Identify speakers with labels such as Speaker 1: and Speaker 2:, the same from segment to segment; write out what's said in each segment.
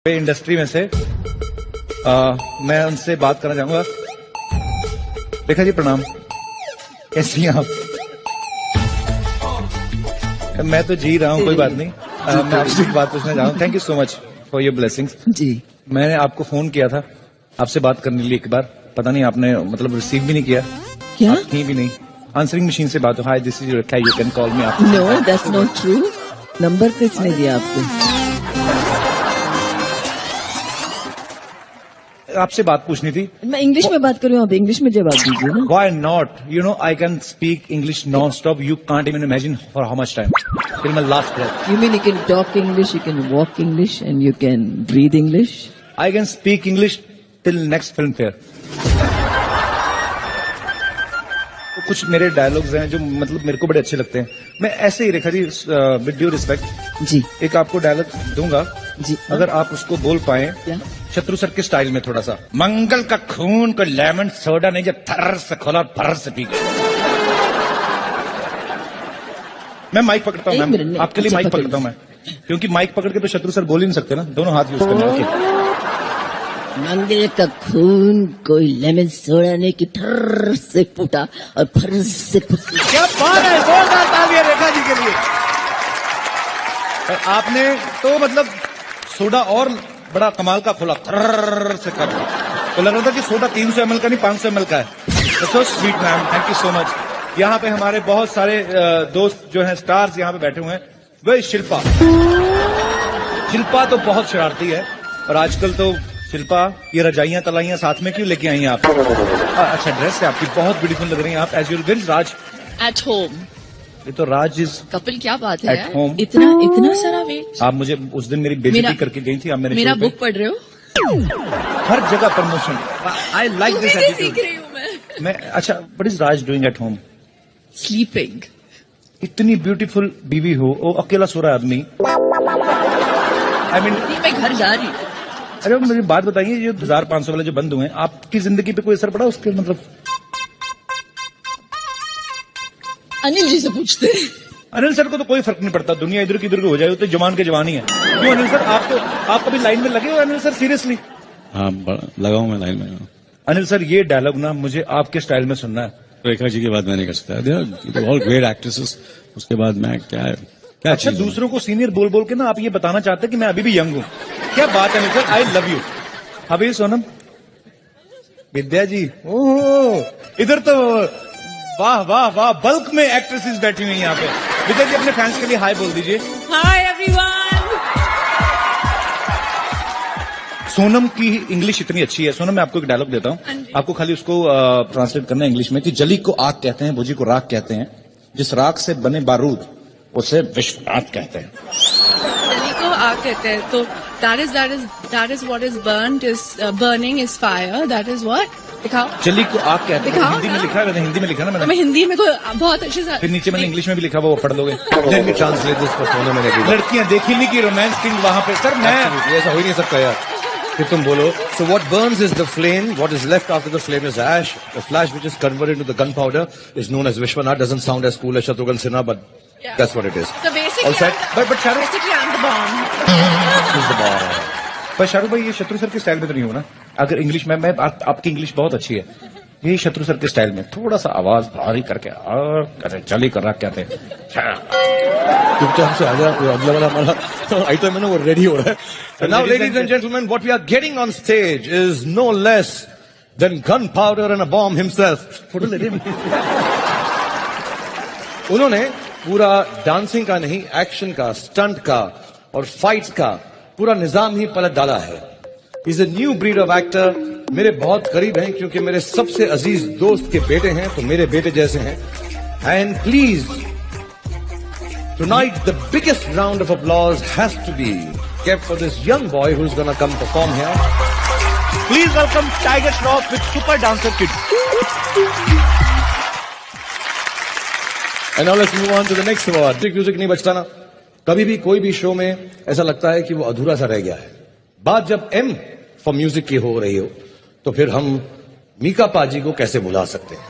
Speaker 1: Industry में से मैं उनसे बात करना चाहूंगा। रेखा जी प्रणाम, कैसी हैं आप? मैं तो जी रहा हूँ, कोई बात नहीं। मैं आपसे एक बात पूछना चाहूँ। Thank you so much for your blessings.
Speaker 2: जी,
Speaker 1: मैंने आपको फोन किया था आपसे बात करने के लिए एक बार, पता नहीं आपने मतलब रिसीव भी नहीं किया।
Speaker 2: क्या?
Speaker 1: आप कहीं भी नहीं, आंसरिंग मशीन से बात हो। Hi this is Rekha, you can call me.
Speaker 2: No that's not true. Number किसने दिया आपको?
Speaker 1: आपसे बात पूछनी थी।
Speaker 2: मैं इंग्लिश में बात कर रही हूँ, आप इंग्लिश में जवाब दीजिए ना।
Speaker 1: Why not? You know, I can speak English non-stop. You can't even imagine for how much time. Till my last breath.
Speaker 2: You mean you can talk English, you can walk English, and you can breathe English?
Speaker 1: I can speak English till next film fair. तो कुछ मेरे dialogues हैं जो मतलब मेरे को बड़े अच्छे लगते हैं। मैं ऐसे ही Rekha ji with due respect
Speaker 2: जी
Speaker 1: एक आपको डायलॉग दूंगा
Speaker 2: जी,
Speaker 1: अगर आप उसको बोल पाए
Speaker 2: क्या?
Speaker 1: शत्रु सर के स्टाइल में थोड़ा सा। मंगल का खून को लेमन सोडा नहीं, जब थर्र से खोला और फर्र से पी गया। मैं माइक पकड़ता हूँ मैम, आपके लिए माइक पकड़ता हूँ मैं, क्योंकि माइक पकड़ के तो शत्रु सर बोल ही नहीं सकते ना, दोनों हाथ यूज करने होंगे।
Speaker 2: मंगल का खून कोई लेमन सोडा ने की ठर्र से फूटा और फर्र से
Speaker 1: क्या बात है, जोरदार तालियां रेखा जी के लिए। और आपने तो मतलब सोडा और बड़ा कमाल का खोला, थर्र से कर तो लग रहा था कि सोडा 300 ml का नहीं 500 ml का है। So sweet ma'am, thank you so much. यहाँ पे हमारे बहुत सारे दोस्त जो हैं स्टार्स यहाँ पे बैठे हुए हैं। वही शिल्पा, शिल्पा तो बहुत शरारती है और आजकल तो शिल्पा ये रजाइयां तलाइयां साथ में क्यों लेके आई हैं आप? अच्छा ड्रेस है आपकी, बहुत ब्यूटीफुल लग रही हैं आप। As your will Raj
Speaker 3: at home.
Speaker 1: ये तो राज इज
Speaker 3: कपिल क्या बात है
Speaker 1: एट होम।
Speaker 3: इतना सारा वेट।
Speaker 1: आप मुझे उस दिन मेरी बेइज्जती करके गई थी। आप
Speaker 3: मेरा
Speaker 1: show पे
Speaker 3: बुक पढ़ रहे हो?
Speaker 1: हर जगह प्रमोशन। आई लाइक दिस
Speaker 3: सीख
Speaker 1: एटीट्यूड।
Speaker 3: रही हूँ मैं।
Speaker 1: अच्छा, what is Raj doing at home?
Speaker 3: Sleeping.
Speaker 1: इतनी ब्यूटीफुल बीवी हो, वो अकेला सो रहा है आदमी। आई मीन
Speaker 3: मैं घर जा रही हूँ।
Speaker 1: अरे मुझे बात बताइए, ये 1500 वाले जो बंद हुए हैं, आपकी जिंदगी पे कोई असर पड़ा उसके? मतलब
Speaker 3: अनिल जी से पूछते हैं।
Speaker 1: अनिल सर को तो कोई फर्क नहीं पड़ता, दुनिया इधर की हो जाए, तो जवान के जवान ही है। क्यों अनिल सर, आप कभी लाइन में लगे हो अनिल सर? सीरियसली?
Speaker 4: हाँ, लगा हूं मैं लाइन में।
Speaker 1: अनिल सर ये डायलॉग ना मुझे आपके स्टाइल में सुनना है।
Speaker 4: रेखा जी के बाद मैं नहीं कर सकता। ऑल ग्रेट एक्ट्रेसेस, उसके बाद मैं क्या
Speaker 1: अच्छा, दूसरों को सीनियर बोल बोल के ना आप ये बताना चाहते हैं कि मैं अभी भी यंग हूँ। क्या बात है Anil sir, I love you. अभी सोनम, विद्या जी, ओहो इधर तो वाह वाह वाह, बल्क में एक्ट्रेसेस बैठी हुई हैं यहाँ पे। विद्या जी अपने फैंस के लिए हाय बोल दीजिए।
Speaker 3: Hi everyone.
Speaker 1: सोनम की इंग्लिश इतनी अच्छी है। सोनम मैं आपको एक डायलॉग देता हूँ, आपको खाली उसको ट्रांसलेट करना है इंग्लिश में कि जली को आग कहते हैं, भुजी को राख कहते हैं, जिस राख से बने बारूद उसे विश्वनाथ कहते हैं।
Speaker 3: जली को आग कहते हैं, तो that is what is burnt is burning is fire, that is what। दिखाओ।
Speaker 1: जली को आग कहते हैं,
Speaker 3: दिखाओ
Speaker 1: हिंदी में लिखा है, मैंने हिंदी में लिखा ना
Speaker 3: तो
Speaker 1: मैंने।
Speaker 3: मैं हिंदी में को बहुत अच्छे से,
Speaker 1: फिर नीचे मैंने इंग्लिश में भी लिखा हुआ, वो पढ़ लोगे।
Speaker 5: Let me translate this for Sonam and everyone.
Speaker 1: लड़कियां देखी नहीं की रोमांस किंग वहां पे। सर मैं
Speaker 5: Absolutely, ऐसा हो ही नहीं सकता यार। फिर तुम बोलो। So what burns is the flame. What is left after the flame is ash. The flash which is converted into the gunpowder is known as Vishwanath. Doesn't sound as cool as Shatrughan Sinha, but that's what it is.
Speaker 3: so basically
Speaker 5: All set?
Speaker 1: but Shahrukh
Speaker 3: basically I'm the bomb।
Speaker 5: Who's the bar?
Speaker 1: पर शाहरुख भाई ये शत्रु sir के style में तो नहीं होगा ना? अगर इंग्लिश में आपकी इंग्लिश बहुत अच्छी है, यही शत्रु सर के स्टाइल में थोड़ा सा आवाज भारी करके कहते चली कर रहा कहते हैं।
Speaker 5: चुपचाप से आ जा, कोई अगला वाला हमारा आइटम है ना वो रेडी हो रहा है। And now ladies and gentlemen, what we are getting on stage is no less than gunpowder and a bomb himself. Photo ले रहे उन्होंने पूरा डांसिंग का नहीं, एक्शन का, स्टंट का और फाइट्स का पूरा निजाम ही पलट डाला है। Is a new breed of actor. मेरे बहुत करीब हैं क्योंकि मेरे सबसे अजीज दोस्त के बेटे हैं, तो मेरे बेटे जैसे हैं। And please tonight the biggest round of applause has to be kept for this young boy who's gonna come perform here.
Speaker 1: Please welcome Tiger Shroff with Super Dancer Kid.
Speaker 5: And now let's move on to the next award. Music नहीं बचता ना, कभी भी कोई भी show में ऐसा लगता है कि वो अधूरा सा रह गया है। बात जब एम फॉर म्यूजिक की हो रही हो तो फिर हम मीका पाजी को कैसे बुला सकते हैं?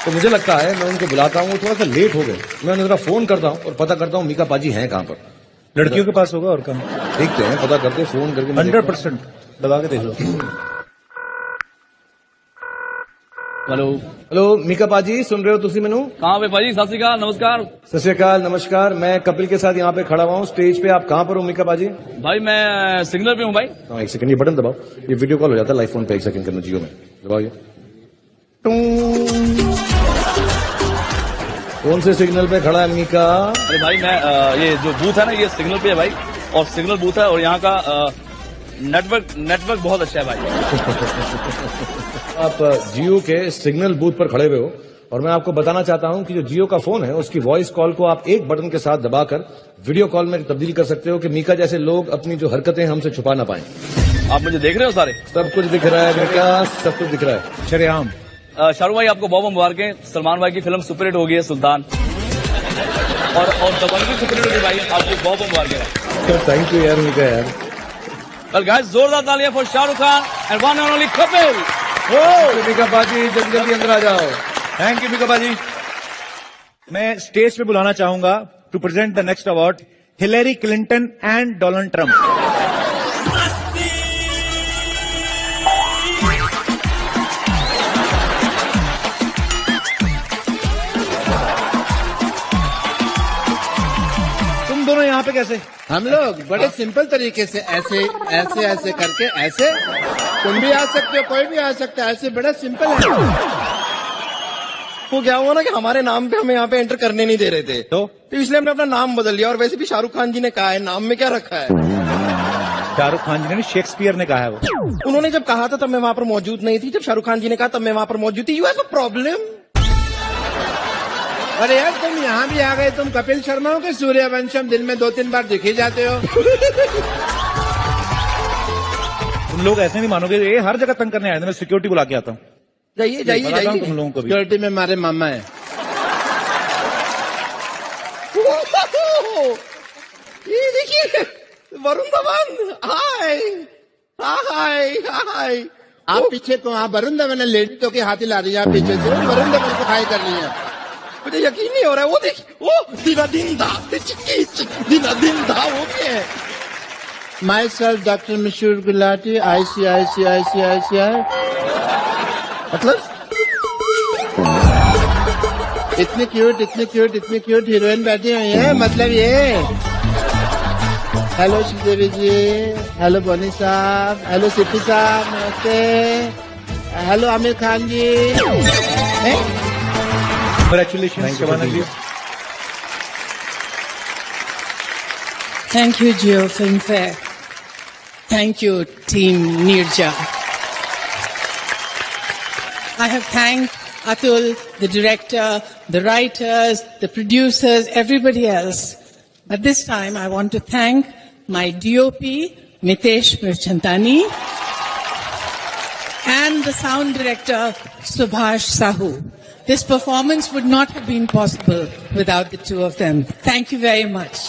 Speaker 5: तो मुझे लगता है मैं उनको बुलाता हूं, थोड़ा सा लेट हो गए, मैं उन्हें जरा फोन करता हूं और पता करता हूं मीका पाजी हैं कहां पर।
Speaker 1: लड़कियों के पास होगा और कम।
Speaker 5: देखते हैं, पता करते हैं, फोन करके मैं
Speaker 1: 100% दबा के देख लो।
Speaker 6: हेलो
Speaker 5: हेलो मीका पाजी, सुन रहे हो तुसी मैनू?
Speaker 6: कहाँ पे भाजी? सत श्री अकाल, नमस्कार
Speaker 5: सत श्री अकाल, नमस्कार। मैं कपिल के साथ यहाँ पे खड़ा हुआ हूँ स्टेज पे। आप कहाँ पर हो मीका पाजी?
Speaker 6: भाई। मैं सिग्नल पे हूँ भाई।
Speaker 5: हाँ, एक सेकंड, ये बटन दबाओ, ये वीडियो कॉल हो जाता है लाइव फोन पे। एक सेकंड करना, जियो में दबाओ ये। टूं। कौन से सिग्नल पे खड़ा है मीका?
Speaker 6: अरे भाई मैं ये जो बूथ है ना, ये सिग्नल पे है भाई, और सिग्नल बूथ है, और यहाँ का नेटवर्क बहुत अच्छा है भाई।
Speaker 5: आप जियो के सिग्नल बूथ पर खड़े हुए हो, और मैं आपको बताना चाहता हूं कि जो जियो का फोन है उसकी वॉइस कॉल को आप एक बटन के साथ दबाकर वीडियो कॉल में तब्दील कर सकते हो कि मीका जैसे लोग अपनी जो हरकतें हमसे छुपा ना पाएं।
Speaker 6: आप मुझे देख रहे हो सारे?
Speaker 5: सब कुछ दिख रहा है मीका, सब कुछ दिख रहा है।
Speaker 1: शरेआम।
Speaker 6: शाहरुख भाई आपको बहुत मुबारकें। सलमान भाई की फिल्म सुपरहिट हो गई है सुल्तान, और दबंग भी सुपरहिट हो गई भाई, आपको बहुत मुबारकें।
Speaker 5: थैंक यू यार मीका यार।
Speaker 6: वेल गाइस, जोरदार तालियां for Shahrukh Khan and one and only Kapil.
Speaker 5: Mika पाजी जल्दी जल्दी अंदर आ जाओ।
Speaker 1: थैंक यू मीका बाजी। मैं स्टेज पे बुलाना चाहूंगा to present the next award Hillary Clinton and Donald Trump. तुम दोनों यहाँ पे कैसे?
Speaker 7: हम लोग बड़े सिंपल तरीके से ऐसे ऐसे ऐसे करके ऐसे, तुम भी आ सकते हो, कोई भी आ सकता है, ऐसे बड़ा सिंपल है।
Speaker 8: वो क्या हुआ ना कि हमारे नाम पे हमें यहाँ पे एंटर करने नहीं दे रहे थे,
Speaker 1: तो
Speaker 8: इसलिए हमने अपना नाम बदल लिया। और वैसे भी शाहरुख खान जी ने कहा है, नाम में क्या रखा है?
Speaker 1: शाहरुख खान जी ने, शेक्सपियर ने कहा है वो।
Speaker 8: उन्होंने जब कहा था तब मैं वहां पर मौजूद नहीं थी, जब शाहरुख खान जी ने कहा तब मैं वहां पर मौजूद थी। You have a problem.
Speaker 7: अरे यार तुम यहाँ भी आ गए, तुम कपिल शर्मा हो कि सूर्यवंशम? दिन में 2-3 बार दिखे जाते हो।
Speaker 1: तुम लोग ऐसे नहीं मानोगे, ये हर जगह तंग करने आए थे। मैं सिक्योरिटी बुला के आता हूँ।
Speaker 8: जाइए जाइए
Speaker 1: बताता हूँ
Speaker 8: जाइए।
Speaker 1: तुम लोगों को भी।
Speaker 7: सिक्योरिटी में हमारे मामा है।
Speaker 8: ये देखिए वरुण धवन। हाय हाय हाय।
Speaker 7: आप पीछे को, आप वरुण धवन ने लेडी तो के हाथी ला रही है, आप पीछे से वरुण धवन को हाई कर रही है।
Speaker 8: मुझे यकीन नहीं हो रहा है। वो देखिए, वो दिना दिन धा दिना दिन धा हो गया।
Speaker 7: माई सेल्फ डॉक्टर मशहूर गुलाटी, ICICI।
Speaker 8: मतलब
Speaker 7: इतनी क्यूट हीरोइन बैठी हुई है, मतलब ये। हेलो श्रीदेवी जी, हेलो बोनी साहब, हेलो सिप्पी साहब, नमस्ते। Hello Aamir Khan ji.
Speaker 1: Congratulations, Shabana ji.
Speaker 3: Thank you, Geo Filmfare. Thank you, Team Nirja. I have thanked Atul, the director, the writers, the producers, everybody else. But this time I want to thank my DOP, Mitesh Mirchantani, and the sound director, Subhash Sahu. This performance would not have been possible without the two of them. Thank you very much.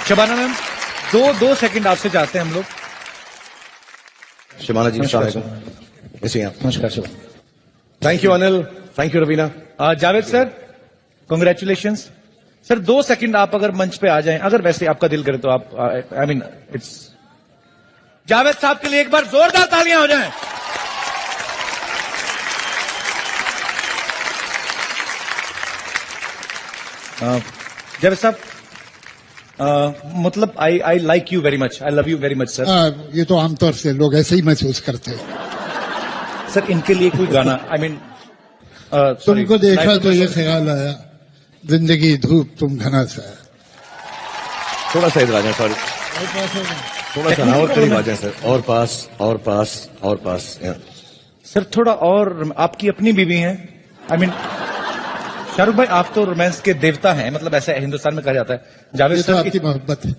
Speaker 1: Shabana ma'am, दो second आपसे चाहते हैं हम लोग।
Speaker 5: शबाना जी अस्सलाम वालेकुम। ऐसे हैं।
Speaker 1: नमस्कार Shabana.
Speaker 5: Thank you Anil, thank you Raveena.
Speaker 1: Javed sir, congratulations. Sir 2 second आप अगर मंच पे आ जाएं, अगर वैसे आपका दिल करे तो आप, आई मीन इट्स, जावेद साहब के लिए एक बार जोरदार तालियां हो जाएं। जावेद साहब, मतलब I like you very much, I love you very much sir.
Speaker 9: ये तो आमतौर से लोग ऐसे ही महसूस करते हैं।
Speaker 1: सर इनके लिए कोई गाना, आई मीन
Speaker 9: तुमको देखा तो ये ख्याल आया, जिंदगी धूप तुम घना सा।
Speaker 5: थोड़ा सा इधर आ जाए, सॉरी, थोड़ा सा और करीब आ जाए सर। और पास
Speaker 1: सर थोड़ा और, आपकी अपनी बीवी हैं, आई मीन शाहरुख भाई आप तो रोमांस के देवता हैं, मतलब ऐसा हिंदुस्तान में कहा जाता है। जावेद
Speaker 9: ये तो
Speaker 1: सर
Speaker 9: आपकी मोहब्बत है।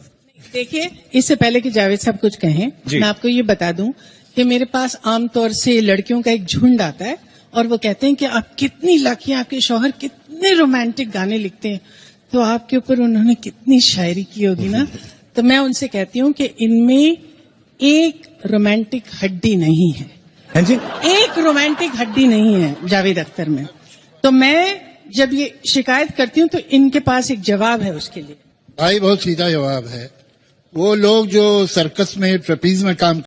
Speaker 3: देखिए, इससे पहले कि जावेद साहब कुछ कहें, मैं आपको ये बता दूं कि मेरे पास आमतौर से लड़कियों का एक झुंड आता है और वो कहते हैं कि आप कितनी लकी हैं, आपके शौहर कितने रोमांटिक गाने लिखते हैं, तो आपके ऊपर उन्होंने कितनी शायरी की होगी ना। तो मैं उनसे कहती हूँ कि इनमें एक रोमांटिक हड्डी नहीं है।
Speaker 1: हाँ जी,
Speaker 3: एक रोमांटिक हड्डी नहीं है जावेद अख्तर में। तो मैं जब ये शिकायत करती हूँ तो इनके पास एक जवाब है उसके लिए।
Speaker 9: भाई बहुत सीधा जवाब है। वो लोग जो सर्कस में ट्रेपीज में काम